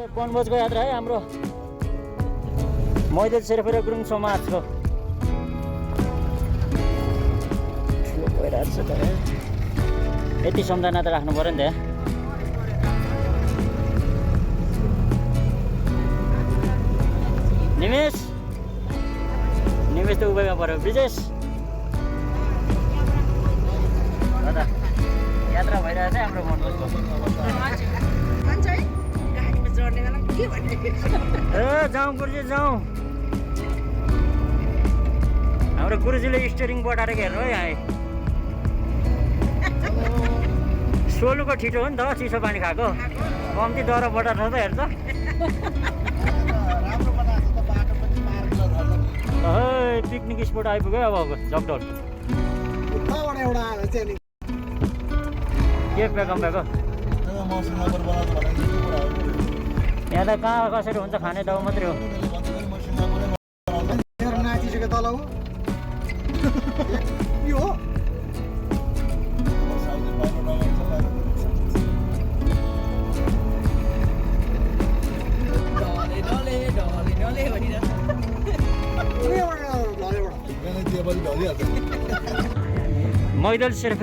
वनभोजको यात्रा है हाम्रो मैदेल शेर्पा गुरुङ समाजको ठुलो भइरहेको छ तर यति सम्झना त राख्नु पर्यो नि त निमेश त उभैमा पर्यो ब्रिजेश यात्रा भइरहेको छ हाम्रो वनभोजको जाउँ गुरुजी जाउँ हाम्रो गुरुजीले स्टियरिङ बटारेको हेर्नु है यहाँ सोलुको ठिटो हो नि त चिसो पानी खाएको कम्ती डर बटार छ त हेर्छ पिकनिक स्पोट आइपुग्यो अब जगडोल के बेगम भएको यहाँ त कहाँ कसरी हुन्छ खाने दाउ मात्रै हो मैदेल शेर्पा